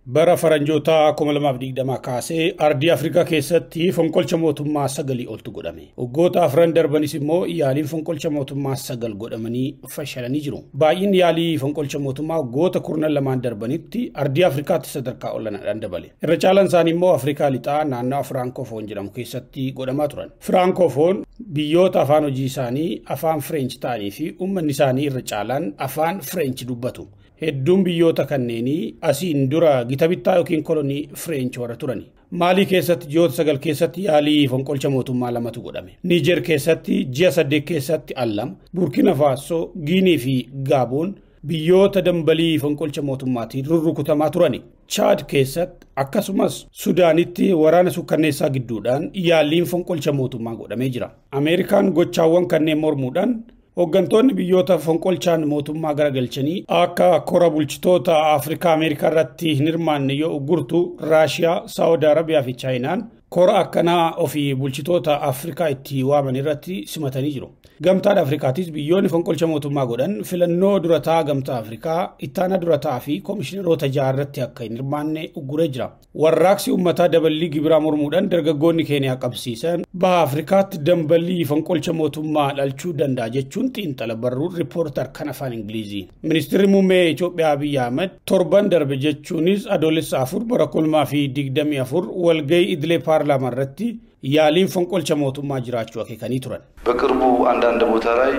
Bara faranjoota 2020 kaasee ardii Afrikaa keessatti fonqolcha mootummaa 9 oltu godhame. Waggoota afran darbanis immoo yaaliin fonqolcha mootummaa 9 godhamanii fashalanii jiru. Baay'inni yaalii fonqolcha mootummaa waggoota 12 darbanitti ardii Afrikaatti sadarkaa olaanaadhaan dabale. Irra caalaan isaanii immoo Afrikaa lixaa naannoo Firaankoofoon jedhamu keessatti godhamaa turan. Firaankoofoon biyyoota afaan hojii isaanii afaan French ta'anii fi uummanni isaanii irra caalaan afaan French dubbatu. Hedduun biyyoota kanneenii asiin dura gita bittaa yookiin kolonii French warra turani. Maalii keessatti ji'oota 9 keessatti yaalii fonqolcha mootummaa 2tu godhame. Niger keessatti ji'a 8 keessatti allama. Burkina Faso, Guinea fi Gabon biyyoota dambalii fonqolcha mootummaatiin rurrukutamaa turani. Chad keessatti akkasumas Sudaanitti waraana sukkanneessaa gidduudhaan yaaliin fonqolcha mootummaa godhamee jira. Ameerikaan gochaawwan kanneen mormuudhaan Hooggantoonni biyyoota fonqolchaan mootummaa garagalchanii akka kora bulchitoota Afrikaa Ameerikaa irratti hin hirmaanne yoo uggurtu Raashiyaa, Saawudi Arabiyaa fi Chaayinaan kora akkanaa ofii bulchitoota Afrikaa itti waaman irratti simatanii jiru. Gamtaan Afrikaatis biyyoonni fonqolcha mootummaa godhan filannoo durataa gamtaa Afrikaa ittaana durataa fi komishineroota jaarratti akka hin hirmaanne ugguree jira. Warraaqsi uummataa daballii gibiraa mormuudhaan dargaggoonni Keeniyaa qabsiisan baha Afrikaatti dambalii fonqolcha mootummaa dhalchuu danda'a jechuun xiinxala barruu riippoortar kan afaan Ingilizii. Ministeerri muummee Itoophiyaa Abiy Ahmed torban darbe jechuunis adoolessa 4 bara 2024 walgahii idilee paarlaamaa irratti yaaliin fonqolcha mootummaa jiraachuu akeekanii turan. በቅርቡ አንዳንድ ቦታ ላይ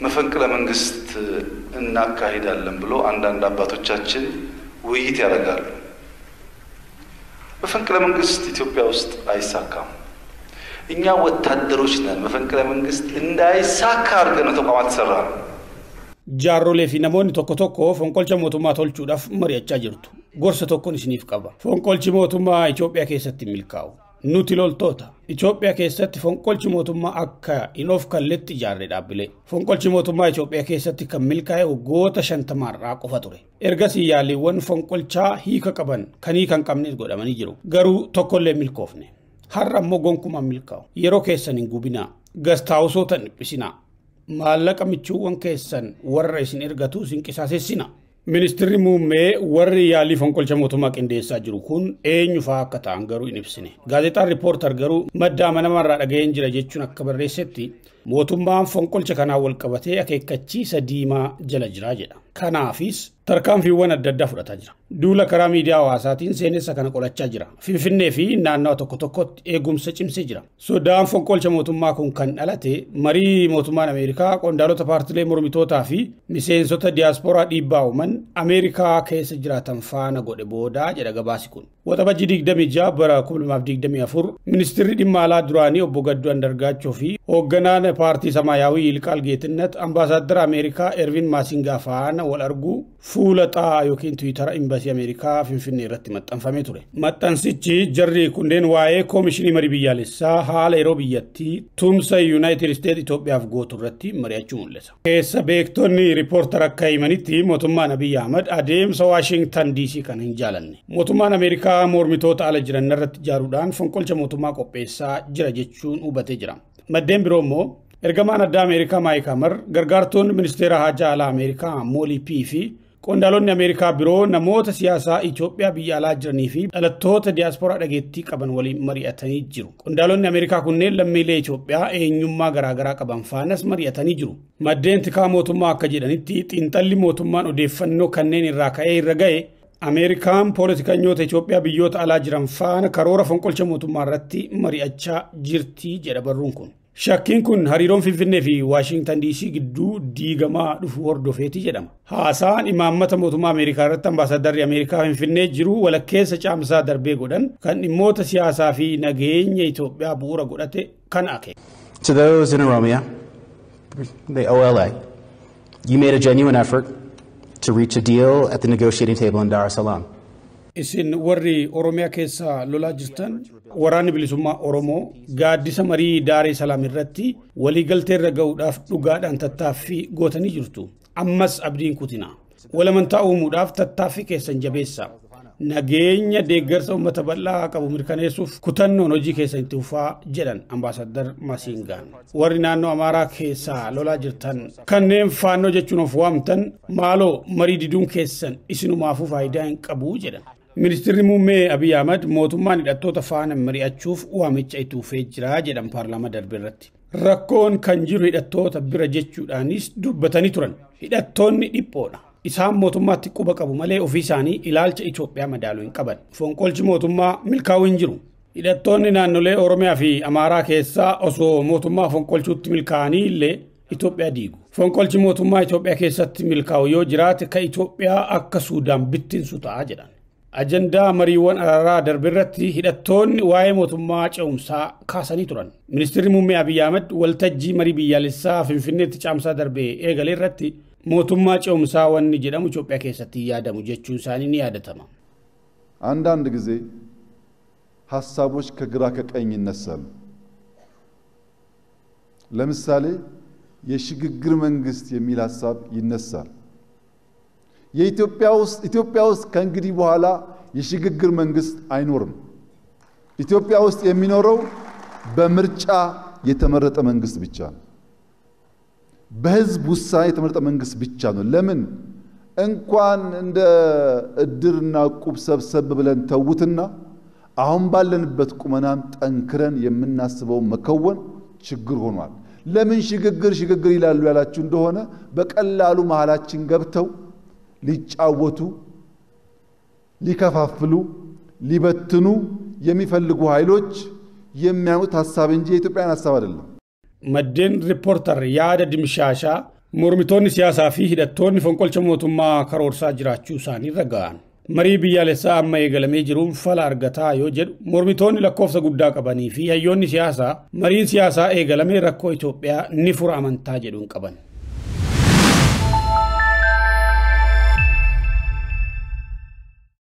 መፈንቅለ መንግስት እናካሂዳለን ብሎ አንዳንድ አባቶቻችን ውይይት ያደርጋሉ። መፈንቅለ መንግስት ኢትዮጵያ ውስጥ አይሳካም። እኛ ወታደሮች ነን። መፈንቅለ መንግስት እንዳይሳካ አድርገን ተቋማት ሰራን። Jaarrolee fi namoonni tokko tokko fonqolcha mootummaa tolchuudhaaf mari'achaa jirtu. Gorsa tokkoon isiniif qaba. Fonqolchi mootummaa Itoophiyaa keessatti milkaa'u. Nuti loltoota Itoophiyaa keessatti fonqolchi mootummaa akka hin of kalletti ijaarre dhaabbilee. Fonqolchi mootummaa Itoophiyaa keessatti kan milkaa'e waggoota 50 irraa qofa ture. Ergasii yaaliiwwan fonqolchaa hiika qaban kan hiika hin qabnes godhamanii jiru. Garuu tokkollee milkoofne. Har'a immoo gonkumaan milkaa'u. Yeroo keessan hin gubinaa. Gastaawusoota hin dhiphisinaa. Maallaqa michuuwwan keessan warra isin ergatu isin qisaasessina. Ministeerri muummee warri yaalii fonqolcha mootummaa qindeessaa jiru kun eenyu fa'aa akka ta'an garuu hin ibsine. Gaazexaan riippoortar garuu madda amanamaa dhaga'een jira jechuun akka barreessetti mootummaan fonqolcha kanaan wal qabatee akeekkachiisa diimaa jala jira jedha. Kanaafis tarkaanfiiwwan adda addaa fudhataa jira. Duula karaa miidiyaa hawaasaatiin seenessa kana qolachaa jira. Finfinnee fi naannawa tokko tokkotti eegumsa cimsee jira. Sodaan fonqolcha mootummaa kun kan dhalate marii mootummaan Ameerikaa qondaalota paartilee mormitootaa fi miseensota diyaasporaa dhiibbaa uuman Ameerikaa keessa jiraatan faana godhe boodaa jedha gabaasi kun. Waxabajjii 26 bara 2024 ministeerri dhimma alaa duraanii obbo Gadduu Andargaachoo fi hoogganaan paartii Samaayyaawii Yilqaal Geettinnet ambaasaaddara Ameerikaa Ervin Maasingaa faana wal arguu fuula xaa yookiin Tiwiitara Imbaasii Ameerikaa Finfinnee irratti maxxanfamee ture. Maxxansichi jarri kunneen waa'ee koomishinii marii biyyaalessaa haala yeroo biyyattii tumsa Yuunaayitid Isteetsi Itoophiyaaf gootu irratti mari'achuu mul'isa. Keessa beektonni riippoortar akka himanitti mootummaan Abiy Ahmed adeemsa Waashingtan DC kan hin jaalanne. Mootummaan Ameerikaa mormitoota ala jiran irratti ijaaruudhaan fonqolcha mootummaa qopheessaa jira jechuun hubatee jira. Maddeen biroo immoo ergamaan addaa Ameerikaa Maayik Hamar gargaartonni ministeera haajaa alaa Ameerikaa Moolii P fi qondaalonni Ameerikaa biroo namoota siyaasaa Itoophiyaa biyya alaa jiranii fi dhalattoota diyaasporaa dhageettii qaban waliin mari'atanii jiru. Qondaalonni Ameerikaa kunneen lammiilee Itoophiyaa eenyummaa garaagaraa qaban faanas mari'atanii jiru. Maddeen tikaa mootummaa akka jedhanitti xiinxalli mootummaan odeeffannoo kanneen irraa ka'ee irra ga'e Ameerikaan poolitikanyoota Itoophiyaa biyyoota alaa jiran faana karoora fonqolcha mootummaa irratti mari'achaa jirti jedha barruun kun. Shakkiin kun hariiroon Finfinnee fi Waashingtan DC gidduu diigamaa dhufu hordofeeti jedhama. Haasaan imaammata mootummaa Ameerikaa irratti ambaasaadarri Ameerikaa Finfinnee jiru walakkeessa caamsaa darbee godhan kan dhimmoota siyaasaa fi nageenya Itoophiyaa bu'uura godhate kan akeeku. To those in Oromia, the OLA, you made a genuine effort to reach a deal at the negotiating table in Dar es Salaam. Isin warri Oromiyaa keessa lolaa jirtan waraanni bilisummaa Oromoo gaaddisa marii Daar es Salaam irratti waliigaltee irra ga'uudhaaf dhugaadhaan tattaaffii gootanii jirtu. Ammas abdiin kutina. Walamantaa uumuudhaaf tattaaffii keessan jabeessa. nageenya deeggarsa uummata bal'aa qabu mirkaneessuuf kutannoon hojii keessan itti fufaa jedhan ambaasaddar Masingaan. Warri naannoo Amaaraa keessaa lolaa jirtan kanneen faannoo jechuun of waamtan maaloo marii diduun keessan isinumaafuu faayidaa hin qabu jedhan. Ministeerri muummee Abiy Ahmed mootummaan hidhattoota faana mari'achuuf waamicha itti fufee jira jedhan paarlaamaa darbe irratti. Rakkoon kan jiru hidhattoota bira jechuudhaanis dubbatanii turan. Hidhattoonni dhiphoodha. Isaan mootummaatti quba qabu malee ofii isaanii ilaalcha Itoophiyaa madaaluu hin qaban. Fonqolchi mootummaa milkaa'uu hin jiru. Hidhattoonni naannolee Oromiyaa fi Amaaraa keessaa osoo mootummaa fonqolchuutti milkaa'anii illee Itoophiyaa diigu. Fonqolchi mootummaa Itoophiyaa keessatti milkaa'u yoo jiraate ka Itoophiyaa akka Suudaan bittinsu ta'a jedhan. Ajandaa mariiwwan araaraa darbe irratti hidhattoonni waa'ee mootummaa ce'umsaa kaasanii turan. Ministeerri muummee Abiy Ahmed waltajjii marii biyyaalessaa Finfinneetti caamsaa darbe eegalee irratti mootummaa ce'umsaa wanni jedhamu Itoophiyaa keessatti yaadamu jechuun isaanii ni yaadatama. አንዳንድ ጊዜ ሐሳቦች ከግራ ከቀኝ ይነሳሉ። ለምሳሌ የሽግግር መንግስት የሚል ሐሳብ ይነሳል። ኢትዮጵያ ውስጥ ከእንግዲህ በኋላ የሽግግር መንግስት አይኖርም። ኢትዮጵያ ውስጥ የሚኖረው በምርጫ የተመረጠ መንግስት ብቻ ነው። በህዝብ ውሳኔ የተመረጠ መንግስት ብቻ ነው። ለምን እንኳን እንደ እድርና ቁብ ሰብሰብ ብለን ተውትና አሁን ባለንበት ቁመናም ጠንክረን የምናስበው መከወን ችግር ሆኗል። ለምን ሽግግር ይላሉ ያላችሁ እንደሆነ በቀላሉ መሃላችን ገብተው ሊጫወቱ ሊከፋፍሉ ሊበትኑ የሚፈልጉ ኃይሎች የሚያዩት ሐሳብ እንጂ የኢትዮጵያን ሐሳብ አይደለም። Maddeen riippoortar yaada dimshaashaa mormitoonni siyaasaa fi hidhattoonni fonqolcha mootummaa karoorsaa jiraachuu isaanii raga'an. Marii biyyaalessaa amma eegalamee jiruun fala argataa yoo jedhu mormitoonni lakkoofsa guddaa qabanii fi hayyoonni siyaasaa mariin siyaasaa eegalamee rakkoo Itoophiyaa ni fura amantaa jedhuun qaban.